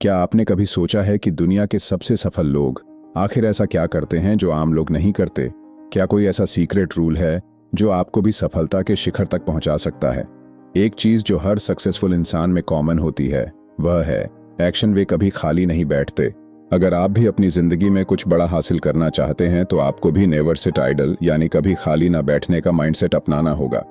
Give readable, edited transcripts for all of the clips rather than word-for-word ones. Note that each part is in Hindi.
क्या आपने कभी सोचा है कि दुनिया के सबसे सफल लोग आखिर ऐसा क्या करते हैं जो आम लोग नहीं करते? क्या कोई ऐसा सीक्रेट रूल है जो आपको भी सफलता के शिखर तक पहुंचा सकता है? एक चीज जो हर सक्सेसफुल इंसान में कॉमन होती है वह है एक्शन। वे कभी खाली नहीं बैठते। अगर आप भी अपनी जिंदगी में कुछ बड़ा हासिल करना चाहते हैं तो आपको भी नेवर सिट आइडल यानी कभी खाली ना बैठने का माइंडसेट अपनाना होगा।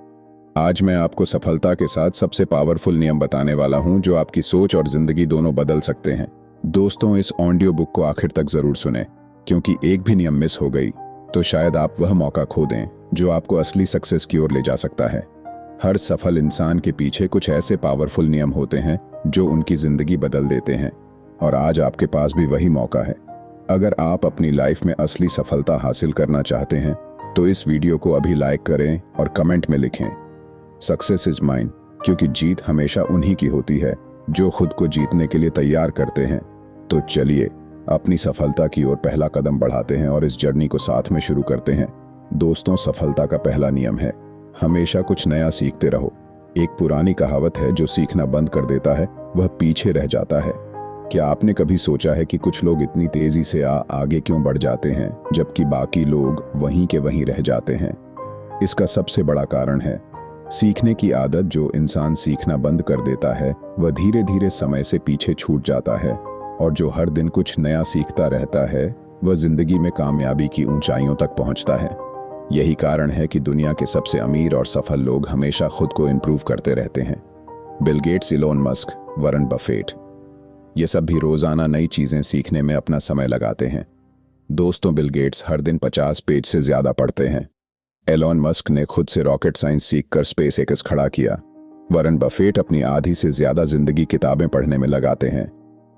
आज मैं आपको सफलता के साथ सबसे पावरफुल नियम बताने वाला हूं जो आपकी सोच और जिंदगी दोनों बदल सकते हैं। दोस्तों, इस ऑडियो बुक को आखिर तक जरूर सुनें, क्योंकि एक भी नियम मिस हो गई तो शायद आप वह मौका खो दें जो आपको असली सक्सेस की ओर ले जा सकता है। हर सफल इंसान के पीछे कुछ ऐसे पावरफुल नियम होते हैं जो उनकी जिंदगी बदल देते हैं, और आज आपके पास भी वही मौका है। अगर आप अपनी लाइफ में असली सफलता हासिल करना चाहते हैं तो इस वीडियो को अभी लाइक करें और कमेंट में लिखें, सक्सेस इज माइन, क्योंकि जीत हमेशा उन्हीं की होती है जो खुद को जीतने के लिए तैयार करते हैं। तो चलिए अपनी सफलता की ओर पहला कदम बढ़ाते हैं और इस जर्नी को साथ में शुरू करते हैं। दोस्तों, सफलता का पहला नियम है हमेशा कुछ नया सीखते रहो। एक पुरानी कहावत है, जो सीखना बंद कर देता है वह पीछे रह जाता है। क्या आपने कभी सोचा है कि कुछ लोग इतनी तेजी से आगे क्यों बढ़ जाते हैं जबकि बाकी लोग वहीं के वहीं रह जाते हैं? इसका सबसे बड़ा कारण है सीखने की आदत। जो इंसान सीखना बंद कर देता है वह धीरे धीरे समय से पीछे छूट जाता है, और जो हर दिन कुछ नया सीखता रहता है वह जिंदगी में कामयाबी की ऊंचाइयों तक पहुंचता है। यही कारण है कि दुनिया के सबसे अमीर और सफल लोग हमेशा खुद को इंप्रूव करते रहते हैं। Bill Gates, Elon Musk, Warren Buffett, ये सब भी रोजाना नई चीजें सीखने में अपना समय लगाते हैं। दोस्तों, बिल गेट्स हर दिन 50 पेज से ज्यादा पढ़ते हैं। एलोन मस्क ने खुद से रॉकेट साइंस सीखकर स्पेस एक्स खड़ा किया। वॉरेन बफेट अपनी आधी से ज्यादा जिंदगी किताबें पढ़ने में लगाते हैं।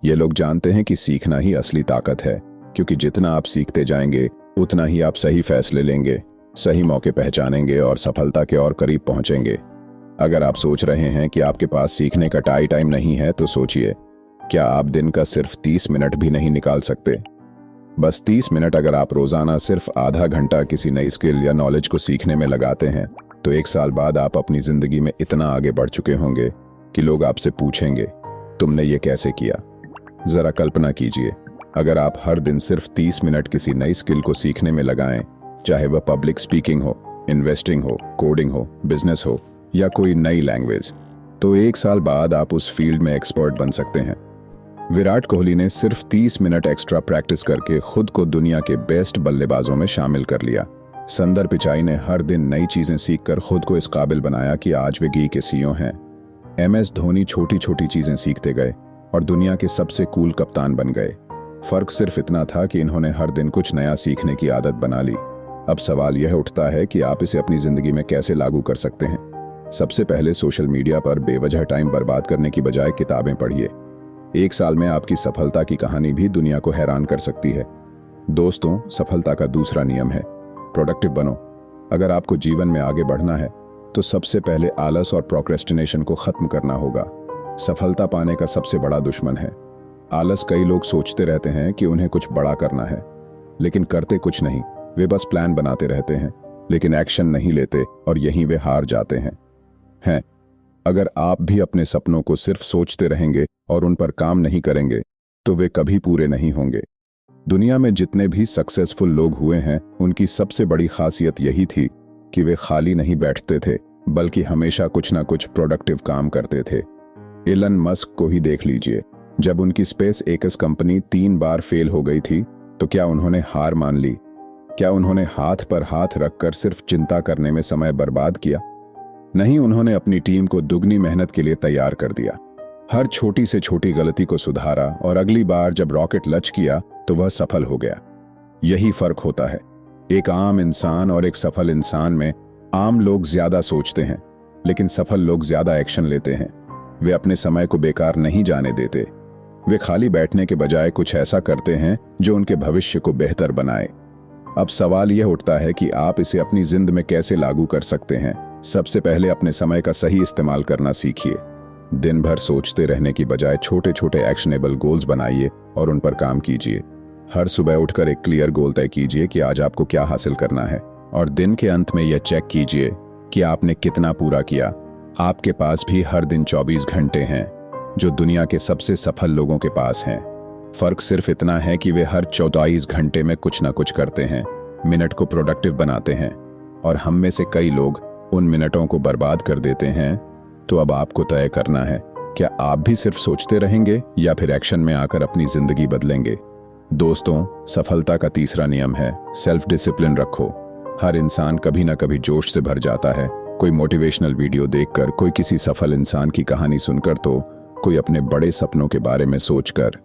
ये लोग जानते हैं कि सीखना ही असली ताकत है, क्योंकि जितना आप सीखते जाएंगे उतना ही आप सही फैसले लेंगे, सही मौके पहचानेंगे और सफलता के और करीब पहुंचेंगे। अगर आप सोच रहे हैं कि आपके पास सीखने का टाइम नहीं है तो सोचिए, क्या आप दिन का सिर्फ 30 मिनट भी नहीं निकाल सकते? बस 30 मिनट अगर आप रोजाना सिर्फ आधा घंटा किसी नई स्किल या नॉलेज को सीखने में लगाते हैं तो 1 साल बाद आप अपनी जिंदगी में इतना आगे बढ़ चुके होंगे कि लोग आपसे पूछेंगे, तुमने ये कैसे किया? जरा कल्पना कीजिए, अगर आप हर दिन सिर्फ 30 मिनट किसी नई स्किल को सीखने में लगाएं, चाहे वह पब्लिक स्पीकिंग हो, इन्वेस्टिंग हो, कोडिंग हो, बिजनेस हो या कोई नई लैंग्वेज, तो 1 साल बाद आप उस फील्ड में एक्सपर्ट बन सकते हैं। विराट कोहली ने सिर्फ 30 मिनट एक्स्ट्रा प्रैक्टिस करके खुद को दुनिया के बेस्ट बल्लेबाजों में शामिल कर लिया। सुंदर पिचाई ने हर दिन नई चीजें सीखकर खुद को इस काबिल बनाया कि आज वे गी के सीईओ हैं। MS धोनी छोटी छोटी चीजें सीखते गए और दुनिया के सबसे कूल कप्तान बन गए। फर्क सिर्फ इतना था कि इन्होंने हर दिन कुछ नया सीखने की आदत बना ली। अब सवाल यह उठता है कि आप इसे अपनी जिंदगी में कैसे लागू कर सकते हैं। सबसे पहले सोशल मीडिया पर बेवजह टाइम बर्बाद करने की बजाय किताबें पढ़िए। 1 साल में आपकी सफलता की कहानी भी दुनिया को हैरान कर सकती है। दोस्तों, सफलता का दूसरा नियम है प्रोडक्टिव बनो। अगर आपको जीवन में आगे बढ़ना है तो सबसे पहले आलस और प्रोक्रेस्टिनेशन को खत्म करना होगा। सफलता पाने का सबसे बड़ा दुश्मन है आलस। कई लोग सोचते रहते हैं कि उन्हें कुछ बड़ा करना है, लेकिन करते कुछ नहीं। वे बस प्लान बनाते रहते हैं लेकिन एक्शन नहीं लेते, और यहीं वे हार जाते हैं। अगर आप भी अपने सपनों को सिर्फ सोचते रहेंगे और उन पर काम नहीं करेंगे तो वे कभी पूरे नहीं होंगे। दुनिया में जितने भी सक्सेसफुल लोग हुए हैं उनकी सबसे बड़ी खासियत यही थी कि वे खाली नहीं बैठते थे, बल्कि हमेशा कुछ ना कुछ प्रोडक्टिव काम करते थे। एलन मस्क को ही देख लीजिए, जब उनकी स्पेस एक्स कंपनी 3 बार फेल हो गई थी तो क्या उन्होंने हार मान ली? क्या उन्होंने हाथ पर हाथ रखकर सिर्फ चिंता करने में समय बर्बाद किया? नहीं, उन्होंने अपनी टीम को दुगनी मेहनत के लिए तैयार कर दिया। हर छोटी से छोटी गलती को सुधारा और अगली बार जब रॉकेट लॉन्च किया तो वह सफल हो गया। यही फर्क होता है एक आम इंसान और एक सफल इंसान में। आम लोग ज्यादा सोचते हैं लेकिन सफल लोग ज्यादा एक्शन लेते हैं। वे अपने समय को बेकार नहीं जाने देते। वे खाली बैठने के बजाय कुछ ऐसा करते हैं जो उनके भविष्य को बेहतर बनाए। अब सवाल यह उठता है कि आप इसे अपनी जिंदगी में कैसे लागू कर सकते हैं। सबसे पहले अपने समय का सही इस्तेमाल करना सीखिए। दिन भर सोचते रहने की बजाय छोटे छोटे एक्शनेबल गोल्स बनाइए और उन पर काम कीजिए। हर सुबह उठकर एक क्लियर गोल तय कीजिए कि आज आपको क्या हासिल करना है, और दिन के अंत में यह चेक कीजिए कि आपने कितना पूरा किया। आपके पास भी हर दिन 24 घंटे हैं। जो दुनिया के सबसे सफल लोगों के पास हैं। फर्क सिर्फ इतना है कि वे हर 24 घंटे में कुछ ना कुछ करते हैं, मिनट को प्रोडक्टिव बनाते हैं, और हम में से कई लोग उन मिनटों को बर्बाद कर देते हैं। तो अब आपको तय करना है, क्या आप भी सिर्फ सोचते रहेंगे या फिर एक्शन में आकर अपनी जिंदगी बदलेंगे। दोस्तों, सफलता का तीसरा नियम है सेल्फ डिसिप्लिन रखो। हर इंसान कभी ना कभी जोश से भर जाता है, कोई मोटिवेशनल वीडियो देखकर, कोई किसी सफल इंसान की कहानी सुनकर, तो कोई अपने बड़े सपनों के बारे में सोचकर।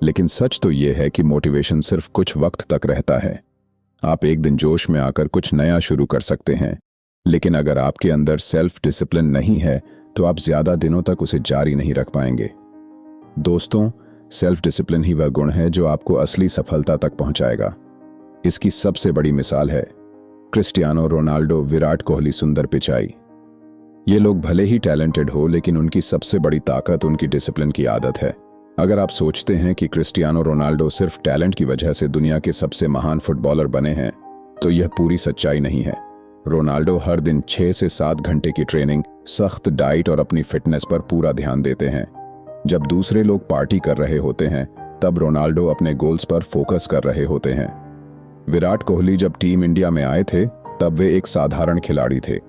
लेकिन सच तो यह है कि मोटिवेशन सिर्फ कुछ वक्त तक रहता है। आप एक दिन जोश में आकर कुछ नया शुरू कर सकते हैं, लेकिन अगर आपके अंदर सेल्फ डिसिप्लिन नहीं है तो आप ज्यादा दिनों तक उसे जारी नहीं रख पाएंगे। दोस्तों, सेल्फ डिसिप्लिन ही वह गुण है जो आपको असली सफलता तक पहुंचाएगा। इसकी सबसे बड़ी मिसाल है क्रिस्टियानो रोनाल्डो, विराट कोहली, सुंदर पिचाई। ये लोग भले ही टैलेंटेड हो, लेकिन उनकी सबसे बड़ी ताकत उनकी डिसिप्लिन की आदत है। अगर आप सोचते हैं कि क्रिस्टियानो रोनाल्डो सिर्फ टैलेंट की वजह से दुनिया के सबसे महान फुटबॉलर बने हैं, तो यह पूरी सच्चाई नहीं है। रोनाल्डो हर दिन 6 से 7 घंटे की ट्रेनिंग, सख्त डाइट और अपनी फिटनेस पर पूरा ध्यान देते हैं। जब दूसरे लोग पार्टी कर रहे होते हैं, तब रोनाल्डो अपने गोल्स पर फोकस कर रहे होते हैं। विराट कोहली जब टीम इंडिया में आए थे, तब वे एक साधारण खिलाड़ी थे,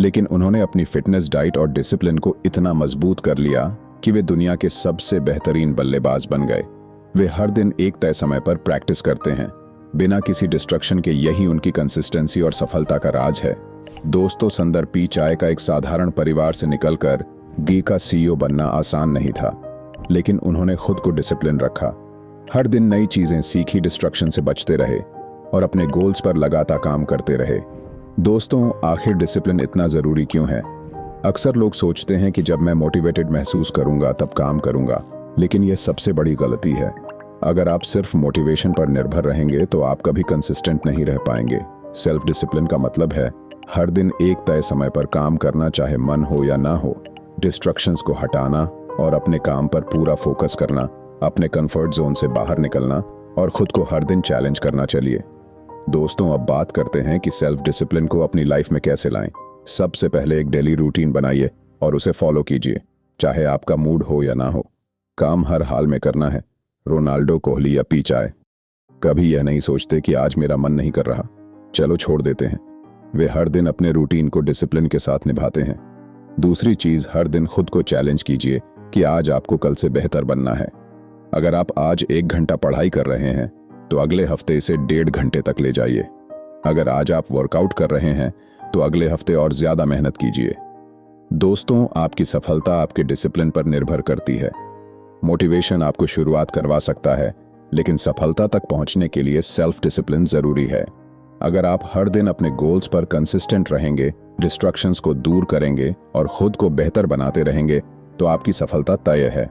लेकिन उन्होंने अपनी फिटनेस, डाइट और डिसिप्लिन को इतना मजबूत कर लिया कि वे दुनिया के सबसे बेहतरीन बल्लेबाज बन गए। वे हर दिन एक तय समय पर प्रैक्टिस करते हैं, बिना किसी डिस्ट्रक्शन के। यही उनकी कंसिस्टेंसी और सफलता का राज है। दोस्तों, सुंदर पिचाई का एक साधारण परिवार से निकलकर गी का सीईओ बनना आसान नहीं था, लेकिन उन्होंने खुद को डिसिप्लिन रखा। हर दिन नई चीजें सीखी, डिस्ट्रक्शन से बचते रहे और अपने गोल्स पर लगातार काम करते रहे। दोस्तों, आखिर डिसिप्लिन इतना जरूरी क्यों है? अक्सर लोग सोचते हैं कि जब मैं मोटिवेटेड महसूस करूंगा तब काम करूंगा, लेकिन यह सबसे बड़ी गलती है। अगर आप सिर्फ मोटिवेशन पर निर्भर रहेंगे तो आप कभी कंसिस्टेंट नहीं रह पाएंगे। सेल्फ डिसिप्लिन का मतलब है हर दिन एक तय समय पर काम करना, चाहे मन हो या ना हो, डिस्ट्रक्शंस को हटाना और अपने काम पर पूरा फोकस करना, अपने कंफर्ट जोन से बाहर निकलना और खुद को हर दिन चैलेंज करना। चलिए दोस्तों, अब बात करते हैं कि सेल्फ डिसिप्लिन को अपनी लाइफ में कैसे लाएं। सबसे पहले एक डेली रूटीन बनाइए और उसे फॉलो कीजिए, चाहे आपका मूड हो या ना हो। काम हर हाल में करना है। रोनाल्डो, कोहली या पिचाई कभी यह नहीं सोचते कि आज मेरा मन नहीं कर रहा, चलो छोड़ देते हैं। वे हर दिन अपने रूटीन को डिसिप्लिन के साथ निभाते हैं। दूसरी चीज, हर दिन खुद को चैलेंज कीजिए कि आज आपको कल से बेहतर बनना है। अगर आप आज 1 घंटा पढ़ाई कर रहे हैं, तो अगले हफ्ते इसे 1.5 घंटे तक ले जाइए। अगर आज आप वर्कआउट कर रहे हैं, तो अगले हफ्ते और ज्यादा मेहनत कीजिए। दोस्तों, आपकी सफलता आपके डिसिप्लिन पर निर्भर करती है। मोटिवेशन आपको शुरुआत करवा सकता है, लेकिन सफलता तक पहुंचने के लिए सेल्फ डिसिप्लिन जरूरी है। अगर आप हर दिन अपने गोल्स पर कंसिस्टेंट रहेंगे, डिस्ट्रक्शंस को दूर करेंगे और खुद को बेहतर बनाते रहेंगे, तो आपकी सफलता तय है।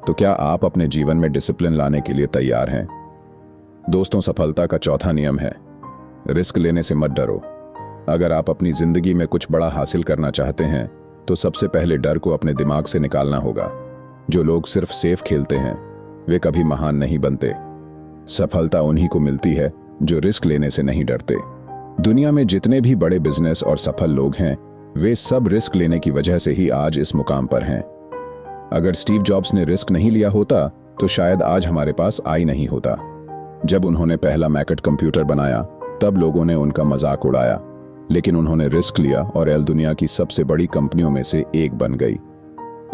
तो क्या आप अपने जीवन में डिसिप्लिन लाने के लिए तैयार हैं? दोस्तों, सफलता का चौथा नियम है रिस्क लेने से मत डरो। अगर आप अपनी जिंदगी में कुछ बड़ा हासिल करना चाहते हैं, तो सबसे पहले डर को अपने दिमाग से निकालना होगा। जो लोग सिर्फ सेफ खेलते हैं, वे कभी महान नहीं बनते। सफलता उन्हीं को मिलती है जो रिस्क लेने से नहीं डरते। दुनिया में जितने भी बड़े बिजनेस और सफल लोग हैं, वे सब रिस्क लेने की वजह से ही आज इस मुकाम पर हैं। अगर स्टीव जॉब्स ने रिस्क नहीं लिया होता, तो शायद आज हमारे पास आई नहीं होता। जब उन्होंने पहला मैकेट कंप्यूटर बनाया, तब लोगों ने उनका मजाक उड़ाया, लेकिन उन्होंने रिस्क लिया और एल दुनिया की सबसे बड़ी कंपनियों में से एक बन गई।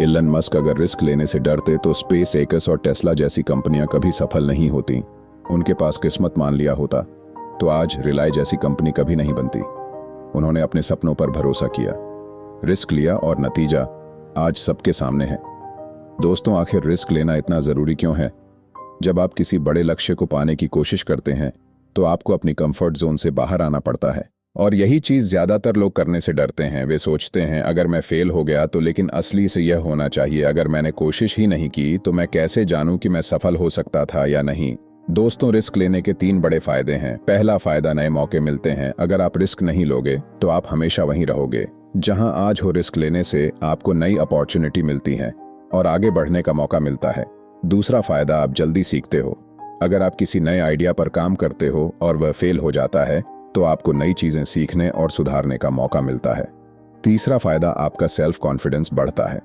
एलन मस्क अगर रिस्क लेने से डरते, तो स्पेस एक्स और टेस्ला जैसी कंपनियां कभी सफल नहीं होती। उनके पास किस्मत मान लिया होता, तो आज रिलाय जैसी कंपनी कभी नहीं बनती। उन्होंने अपने सपनों पर भरोसा किया, रिस्क लिया और नतीजा आज सबके सामने है। दोस्तों, आखिर रिस्क लेना इतना जरूरी क्यों है? जब आप किसी बड़े लक्ष्य को पाने की कोशिश करते हैं, तो आपको अपनी कंफर्ट जोन से बाहर आना पड़ता है, और यही चीज ज्यादातर लोग करने से डरते हैं। वे सोचते हैं, अगर मैं फेल हो गया तो, लेकिन असली से यह होना चाहिए, अगर मैंने कोशिश ही नहीं की तो मैं कैसे जानूं कि मैं सफल हो सकता था या नहीं। दोस्तों, रिस्क लेने के 3 बड़े फायदे हैं। पहला फायदा, नए मौके मिलते हैं। अगर आप रिस्क नहीं लोगे तो आप हमेशा वहीं रहोगे जहां आज हो। रिस्क लेने से आपको नई अपॉर्चुनिटी मिलती है और आगे बढ़ने का मौका मिलता है। दूसरा फायदा, आप जल्दी सीखते हो। अगर आप किसी नए आइडिया पर काम करते हो और वह फेल हो जाता है, तो आपको नई चीजें सीखने और सुधारने का मौका मिलता है। तीसरा फायदा, आपका सेल्फ कॉन्फिडेंस बढ़ता है।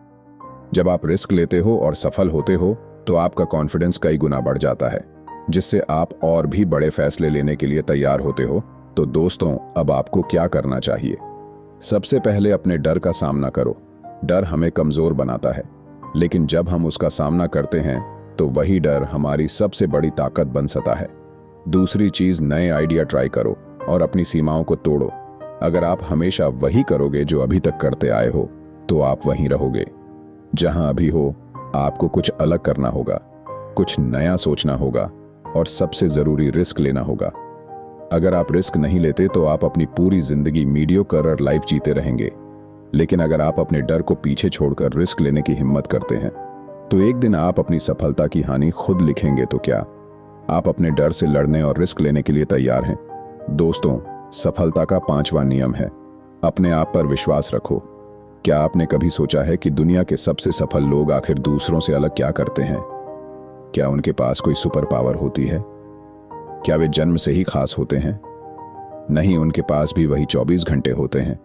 जब आप रिस्क लेते हो और सफल होते हो तो आपका कॉन्फिडेंस कई गुना बढ़ जाता है, जिससे आप और भी बड़े फैसले लेने के लिए तैयार होते हो। तो दोस्तों, अब आपको क्या करना चाहिए? सबसे पहले अपने डर का सामना करो। डर हमें कमजोर बनाता है, लेकिन जब हम उसका सामना करते हैं तो वही डर हमारी सबसे बड़ी ताकत बन सकता है। दूसरी चीज, नए आइडिया ट्राई करो और अपनी सीमाओं को तोड़ो। अगर आप हमेशा वही करोगे जो अभी तक करते आए हो तो आप वहीं रहोगे। जहां अभी हो, आपको कुछ अलग करना होगा, कुछ नया सोचना होगा और सबसे जरूरी रिस्क लेना होगा। अगर आप रिस्क नहीं लेते तो आप अपनी पूरी जिंदगी मीडियोकर लाइफ जीते रहेंगे। लेकिन अगर आप अपने डर को पीछे छोड़कर रिस्क लेने की हिम्मत करते हैं तो एक दिन आप अपनी सफलता की कहानी खुद लिखेंगे। तो क्या आप अपने डर से लड़ने और रिस्क लेने के लिए तैयार हैं? दोस्तों, सफलता का 5वां नियम है, अपने आप पर विश्वास रखो। क्या आपने कभी सोचा है कि दुनिया के सबसे सफल लोग आखिर दूसरों से अलग क्या करते हैं? क्या उनके पास कोई सुपर पावर होती है? क्या वे जन्म से ही खास होते हैं? नहीं, उनके पास भी वही 24 घंटे होते हैं,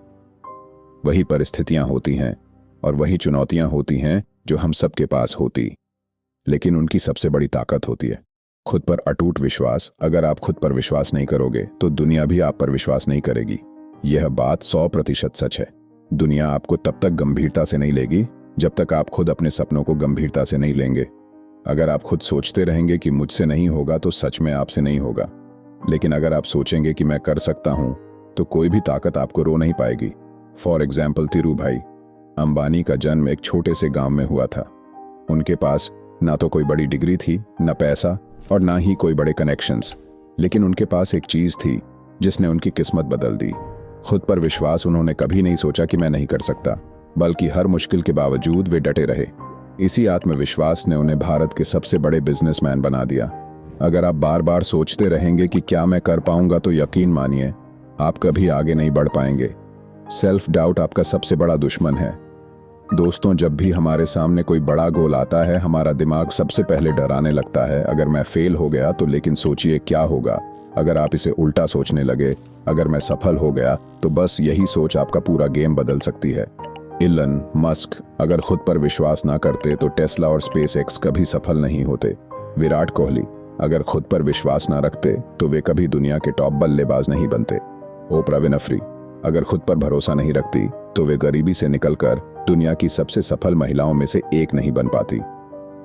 वही परिस्थितियां होती हैं और वही चुनौतियां होती हैं जो हम सबके पास होती। लेकिन उनकी सबसे बड़ी ताकत होती है खुद पर अटूट विश्वास। अगर आप खुद पर विश्वास नहीं करोगे तो दुनिया भी आप पर विश्वास नहीं करेगी। यह बात 100% सच है। दुनिया आपको तब तक गंभीरता से नहीं लेगी जब तक आप खुद अपने सपनों को गंभीरता से नहीं लेंगे। अगर आप खुद सोचते रहेंगे कि मुझसे नहीं होगा तो सच में आपसे नहीं होगा। लेकिन अगर आप सोचेंगे कि मैं कर सकता हूं तो कोई भी ताकत आपको रो नहीं पाएगी। फॉर एग्जाम्पल, धीरूभाई अंबानी का जन्म एक छोटे से गांव में हुआ था। उनके पास ना तो कोई बड़ी डिग्री थी, ना पैसा और ना ही कोई बड़े कनेक्शंस। लेकिन उनके पास एक चीज थी जिसने उनकी किस्मत बदल दी, खुद पर विश्वास। उन्होंने कभी नहीं सोचा कि मैं नहीं कर सकता, बल्कि हर मुश्किल के बावजूद वे डटे रहे। इसी आत्मविश्वास ने उन्हें भारत के सबसे बड़े बिजनेसमैन बना दिया। अगर आप बार बार सोचते रहेंगे कि क्या मैं कर पाऊंगा तो यकीन मानिए आप कभी आगे नहीं बढ़ पाएंगे। सेल्फ डाउट आपका सबसे बड़ा दुश्मन है। दोस्तों, जब भी हमारे सामने कोई बड़ा गोल आता है हमारा दिमाग सबसे पहले डराने लगता है। अगर मैं फेल हो गया तो, लेकिन सोचिए क्या होगा अगर आप इसे उल्टा सोचने लगे। अगर मैं सफल हो गया तो बस यही सोच आपका पूरा गेम बदल सकती है। इलन मस्क अगर खुद पर विश्वास ना करते तो टेस्ला और स्पेसएक्स कभी सफल नहीं होते। विराट कोहली अगर खुद पर विश्वास ना रखते तो वे कभी दुनिया के टॉप बल्लेबाज नहीं बनते। ओपरा विनफ्री अगर खुद पर भरोसा नहीं रखती तो वे गरीबी से निकलकर दुनिया की सबसे सफल महिलाओं में से एक नहीं बन पाती।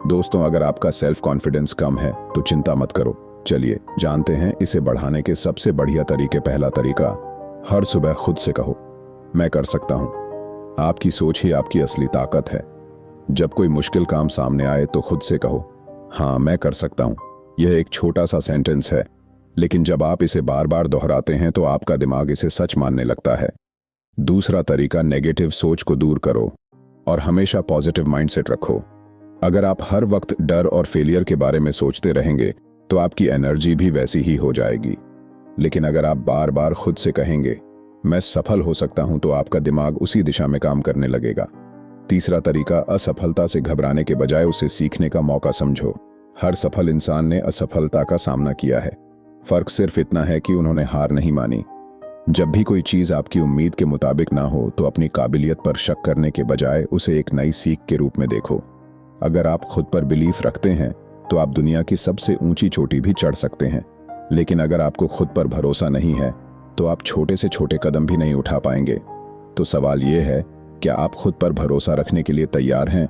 दोस्तों, अगर आपका सेल्फ कॉन्फिडेंस कम है तो चिंता मत करो। चलिए जानते हैं इसे बढ़ाने के सबसे बढ़िया तरीके। पहला तरीका, हर सुबह खुद से कहो, मैं कर सकता हूं। आपकी सोच ही आपकी असली ताकत है। जब कोई मुश्किल काम सामने आए तो खुद से कहो, हाँ मैं कर सकता हूं। यह एक छोटा सा सेंटेंस है, लेकिन जब आप इसे बार बार दोहराते हैं तो आपका दिमाग इसे सच मानने लगता है। दूसरा तरीका, नेगेटिव सोच को दूर करो और हमेशा पॉजिटिव माइंडसेट रखो। अगर आप हर वक्त डर और फेलियर के बारे में सोचते रहेंगे तो आपकी एनर्जी भी वैसी ही हो जाएगी। लेकिन अगर आप बार बार खुद से कहेंगे मैं सफल हो सकता हूं तो आपका दिमाग उसी दिशा में काम करने लगेगा। तीसरा तरीका, असफलता से घबराने के बजाय उसे सीखने का मौका समझो। हर सफल इंसान ने असफलता का सामना किया है। फर्क सिर्फ इतना है कि उन्होंने हार नहीं मानी। जब भी कोई चीज आपकी उम्मीद के मुताबिक ना हो तो अपनी काबिलियत पर शक करने के बजाय उसे एक नई सीख के रूप में देखो। अगर आप खुद पर बिलीफ रखते हैं तो आप दुनिया की सबसे ऊंची चोटी भी चढ़ सकते हैं। लेकिन अगर आपको खुद पर भरोसा नहीं है तो आप छोटे से छोटे कदम भी नहीं उठा पाएंगे। तो सवाल यह है, क्या आप खुद पर भरोसा रखने के लिए तैयार हैं?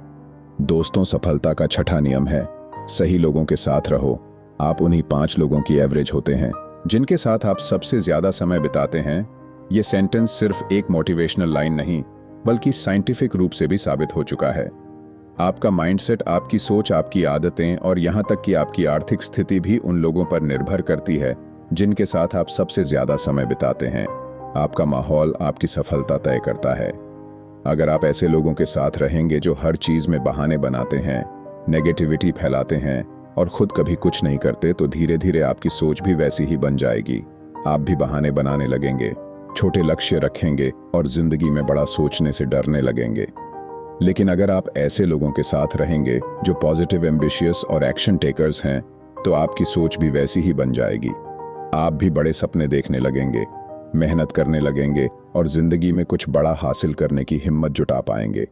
दोस्तों, सफलता का छठा नियम है, सही लोगों के साथ रहो। आप उन्हीं 5 लोगों की एवरेज होते हैं जिनके साथ आप सबसे ज्यादा समय बिताते हैं। यह सेंटेंस सिर्फ एक मोटिवेशनल लाइन नहीं बल्कि साइंटिफिक रूप से भी साबित हो चुका है। आपका माइंडसेट, आपकी सोच, आपकी आदतें और यहां तक कि आपकी आर्थिक स्थिति भी उन लोगों पर निर्भर करती है जिनके साथ आप सबसे ज्यादा समय बिताते हैं। आपका माहौल आपकी सफलता तय करता है। अगर आप ऐसे लोगों के साथ रहेंगे जो हर चीज में बहाने बनाते हैं, नेगेटिविटी फैलाते हैं और खुद कभी कुछ नहीं करते, तो धीरे धीरे आपकी सोच भी वैसी ही बन जाएगी। आप भी बहाने बनाने लगेंगे, छोटे लक्ष्य रखेंगे और जिंदगी में बड़ा सोचने से डरने लगेंगे। लेकिन अगर आप ऐसे लोगों के साथ रहेंगे जो पॉजिटिव, एम्बिशियस और एक्शन टेकर्स हैं, तो आपकी सोच भी वैसी ही बन जाएगी। आप भी बड़े सपने देखने लगेंगे, मेहनत करने लगेंगे और जिंदगी में कुछ बड़ा हासिल करने की हिम्मत जुटा पाएंगे।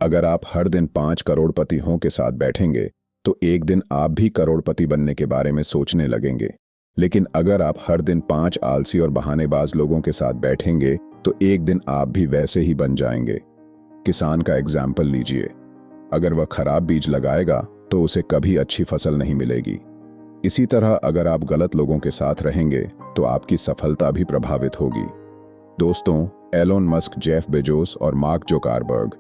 अगर आप हर दिन 5 करोड़पतियों के साथ बैठेंगे तो एक दिन आप भी करोड़पति बनने के बारे में सोचने लगेंगे। लेकिन अगर आप हर दिन 5 आलसी और बहानेबाज लोगों के साथ बैठेंगे तो एक दिन आप भी वैसे ही बन जाएंगे। किसान का एग्जाम्पल लीजिए। अगर वह खराब बीज लगाएगा तो उसे कभी अच्छी फसल नहीं मिलेगी। इसी तरह अगर आप गलत लोगों के साथ रहेंगे तो आपकी सफलता भी प्रभावित होगी। दोस्तों, एलोन मस्क, जेफ बेजोस और मार्क जुकरबर्ग,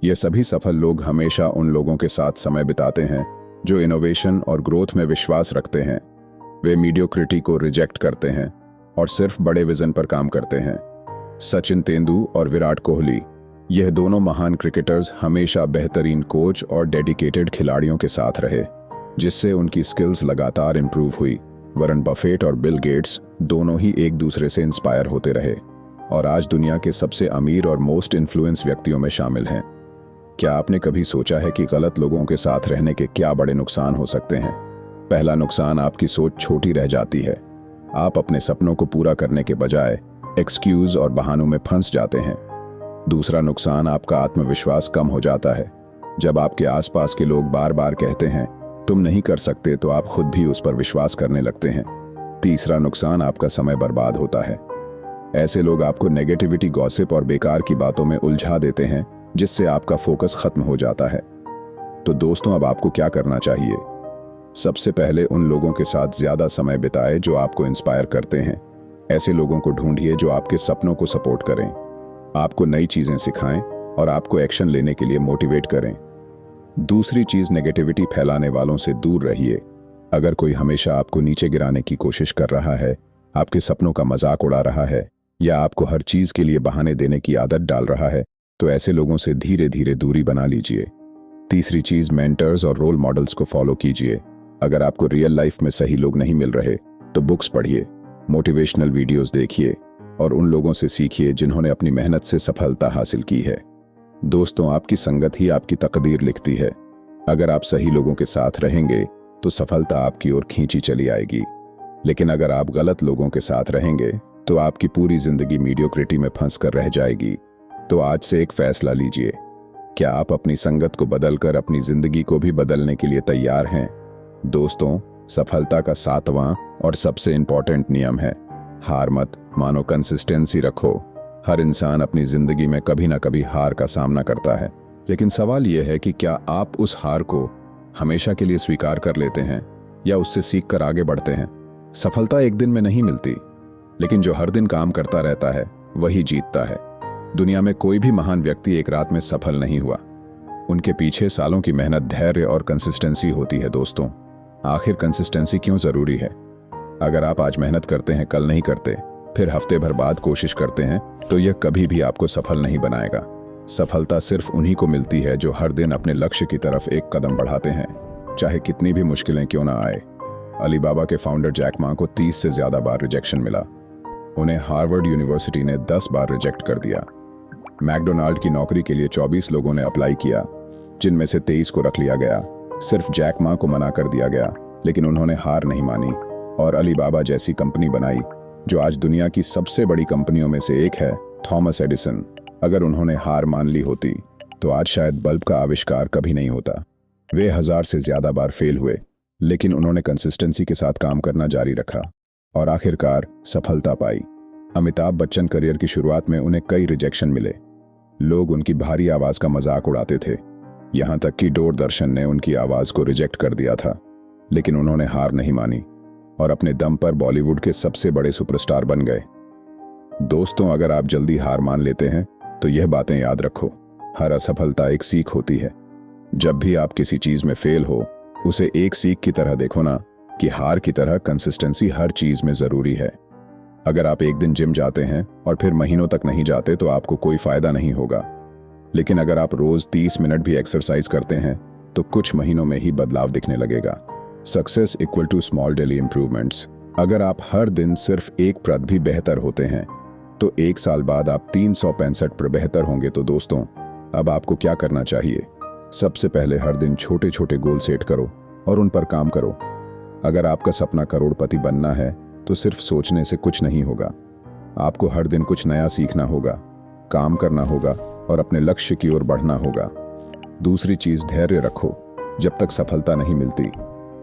ये सभी सफल लोग हमेशा उन लोगों के साथ समय बिताते हैं जो इनोवेशन और ग्रोथ में विश्वास रखते हैं। वे मीडियोक्रिटी को रिजेक्ट करते हैं और सिर्फ बड़े विजन पर काम करते हैं। सचिन तेंदुलकर और विराट कोहली, यह दोनों महान क्रिकेटर्स हमेशा बेहतरीन कोच और डेडिकेटेड खिलाड़ियों के साथ रहे, जिससे उनकी स्किल्स लगातार इंप्रूव हुई। वॉरेन बफेट और बिल गेट्स दोनों ही एक दूसरे से इंस्पायर होते रहे और आज दुनिया के सबसे अमीर और मोस्ट इन्फ्लुएंस व्यक्तियों में शामिल हैं। क्या आपने कभी सोचा है कि गलत लोगों के साथ रहने के क्या बड़े नुकसान हो सकते हैं? पहला नुकसान, आपकी सोच छोटी रह जाती है। आप अपने सपनों को पूरा करने के बजाय एक्सक्यूज और बहानों में फंस जाते हैं। दूसरा नुकसान, आपका आत्मविश्वास कम हो जाता है। जब आपके आसपास के लोग बार बार कहते हैं तुम नहीं कर सकते तो आप खुद भी उस पर विश्वास करने लगते हैं। तीसरा नुकसान, आपका समय बर्बाद होता है। ऐसे लोग आपको नेगेटिविटी, गॉसिप और बेकार की बातों में उलझा देते हैं, जिससे आपका फोकस खत्म हो जाता है। तो दोस्तों, अब आपको क्या करना चाहिए? सबसे पहले उन लोगों के साथ ज्यादा समय बिताएं जो आपको इंस्पायर करते हैं। ऐसे लोगों को ढूंढिए जो आपके सपनों को सपोर्ट करें, आपको नई चीजें सिखाएं और आपको एक्शन लेने के लिए मोटिवेट करें। दूसरी चीज, नेगेटिविटी फैलाने वालों से दूर रहिए। अगर कोई हमेशा आपको नीचे गिराने की कोशिश कर रहा है, आपके सपनों का मजाक उड़ा रहा है या आपको हर चीज के लिए बहाने देने की आदत डाल रहा है, तो ऐसे लोगों से धीरे धीरे दूरी बना लीजिए। तीसरी चीज, मेंटर्स और रोल मॉडल्स को फॉलो कीजिए। अगर आपको रियल लाइफ में सही लोग नहीं मिल रहे तो बुक्स पढ़िए, मोटिवेशनल वीडियोस देखिए और उन लोगों से सीखिए जिन्होंने अपनी मेहनत से सफलता हासिल की है। दोस्तों, आपकी संगत ही आपकी तकदीर लिखती है। अगर आप सही लोगों के साथ रहेंगे तो सफलता आपकी ओर खींची चली आएगी। लेकिन अगर आप गलत लोगों के साथ रहेंगे तो आपकी पूरी जिंदगी मीडियोक्रिटी में फंस कर रह जाएगी। तो आज से एक फैसला लीजिए। क्या आप अपनी संगत को बदलकर अपनी जिंदगी को भी बदलने के लिए तैयार हैं? दोस्तों, सफलता का 7वां और सबसे इंपॉर्टेंट नियम है, हार मत मानो, कंसिस्टेंसी रखो। हर इंसान अपनी जिंदगी में कभी ना कभी हार का सामना करता है, लेकिन सवाल यह है कि क्या आप उस हार को हमेशा के लिए स्वीकार कर लेते हैं या उससे सीख कर आगे बढ़ते हैं? सफलता एक दिन में नहीं मिलती, लेकिन जो हर दिन काम करता रहता है वही जीतता है। दुनिया में कोई भी महान व्यक्ति एक रात में सफल नहीं हुआ। उनके पीछे सालों की मेहनत, धैर्य और कंसिस्टेंसी होती है। दोस्तों, आखिर कंसिस्टेंसी क्यों जरूरी है? अगर आप आज मेहनत करते हैं, कल नहीं करते, फिर हफ्ते भर बाद कोशिश करते हैं, तो यह कभी भी आपको सफल नहीं बनाएगा। सफलता सिर्फ उन्हीं को मिलती है जो हर दिन अपने लक्ष्य की तरफ एक कदम बढ़ाते हैं, चाहे कितनी भी मुश्किलें क्यों ना आए। अलीबाबा के फाउंडर जैक मा को 30 से ज्यादा बार रिजेक्शन मिला। उन्हें हार्वर्ड यूनिवर्सिटी ने 10 बार रिजेक्ट कर दिया। मैकडोनाल्ड की नौकरी के लिए 24 लोगों ने अप्लाई किया, जिनमें से 23 को रख लिया गया। सिर्फ जैक मा को मना कर दिया गया, लेकिन उन्होंने हार नहीं मानी और अलीबाबा जैसी कंपनी बनाई, जो आज दुनिया की सबसे बड़ी कंपनियों में से एक है। थॉमस एडिसन, अगर उन्होंने हार मान ली होती तो आज शायद बल्ब का आविष्कार कभी नहीं होता। वे 1000 से ज्यादा बार फेल हुए, लेकिन उन्होंने कंसिस्टेंसी के साथ काम करना जारी रखा और आखिरकार सफलता पाई। अमिताभ बच्चन करियर की शुरुआत में उन्हें कई रिजेक्शन मिले। लोग उनकी भारी आवाज का मजाक उड़ाते थे, यहां तक कि दूरदर्शन ने उनकी आवाज को रिजेक्ट कर दिया था, लेकिन उन्होंने हार नहीं मानी और अपने दम पर बॉलीवुड के सबसे बड़े सुपरस्टार बन गए। दोस्तों, अगर आप जल्दी हार मान लेते हैं तो यह बातें याद रखो, हर असफलता एक सीख होती है। जब भी आप किसी चीज में फेल हो, उसे एक सीख की तरह देखो ना कि हार की तरह कंसिस्टेंसी हर चीज में जरूरी है। अगर आप एक दिन जिम जाते हैं और फिर महीनों तक नहीं जाते तो आपको कोई फायदा नहीं होगा, लेकिन अगर आप रोज 30 मिनट भी एक्सरसाइज करते हैं तो कुछ महीनों में ही बदलाव दिखने लगेगा। Success equal to small daily improvements. अगर आप हर दिन सिर्फ 1% भी बेहतर होते हैं तो 1 साल बाद आप 365 पर बेहतर होंगे। तो दोस्तों, अब आपको क्या करना चाहिए? सबसे पहले हर दिन छोटे छोटे गोल सेट करो और उन पर काम करो। अगर आपका सपना करोड़पति बनना है तो सिर्फ सोचने से कुछ नहीं होगा। आपको हर दिन कुछ नया सीखना होगा, काम करना होगा और अपने लक्ष्य की ओर बढ़ना होगा। दूसरी चीज, धैर्य रखो। जब तक सफलता नहीं मिलती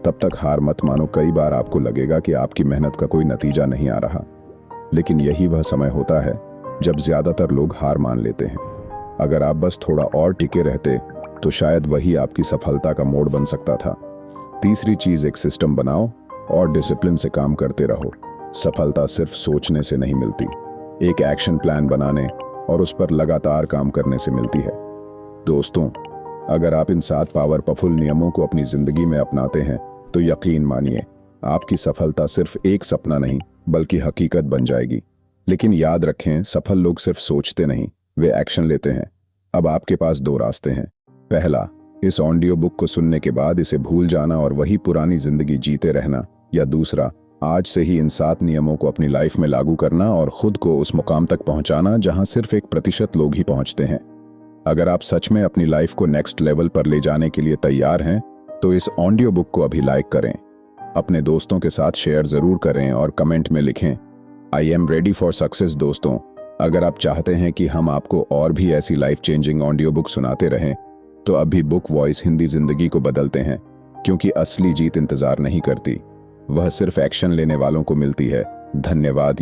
तब तक हार मत मानो। कई बार आपको लगेगा कि आपकी मेहनत का कोई नतीजा नहीं आ रहा, लेकिन यही वह समय होता है जब ज्यादातर लोग हार मान लेते हैं। अगर आप बस थोड़ा और टिके रहते तो शायद वही आपकी सफलता का मोड़ बन सकता था। तीसरी चीज, एक सिस्टम बनाओ और डिसिप्लिन से काम करते रहो। सफलता सिर्फ सोचने से नहीं मिलती, एक एक्शन प्लान बनाने और उस पर लगातार काम करने से मिलती है। दोस्तों, अगर आप इन 7 पावरफुल नियमों को अपनी जिंदगी में अपनाते हैं तो यकीन मानिए आपकी सफलता सिर्फ एक सपना नहीं बल्कि हकीकत बन जाएगी। लेकिन याद रखें, सफल लोग सिर्फ सोचते नहीं, वे एक्शन लेते हैं। अब आपके पास 2 रास्ते हैं। पहला, इस ऑडियो बुक को सुनने के बाद इसे भूल जाना और वही पुरानी जिंदगी जीते रहना, या दूसरा, आज से ही इन 7 नियमों को अपनी लाइफ में लागू करना और खुद को उस मुकाम तक पहुंचाना जहां सिर्फ 1% लोग ही पहुंचते हैं। अगर आप सच में अपनी लाइफ को नेक्स्ट लेवल पर ले जाने के लिए तैयार हैं तो इस ऑडियो बुक को अभी लाइक करें, अपने दोस्तों के साथ शेयर जरूर करें और कमेंट में लिखें, I am ready for success. दोस्तों, अगर आप चाहते हैं कि हम आपको और भी ऐसी लाइफ चेंजिंग ऑडियो बुक सुनाते रहें तो अभी बुक वॉइस हिंदी जिंदगी को बदलते हैं, क्योंकि असली जीत इंतजार नहीं करती, वह सिर्फ एक्शन लेने वालों को मिलती है। धन्यवाद।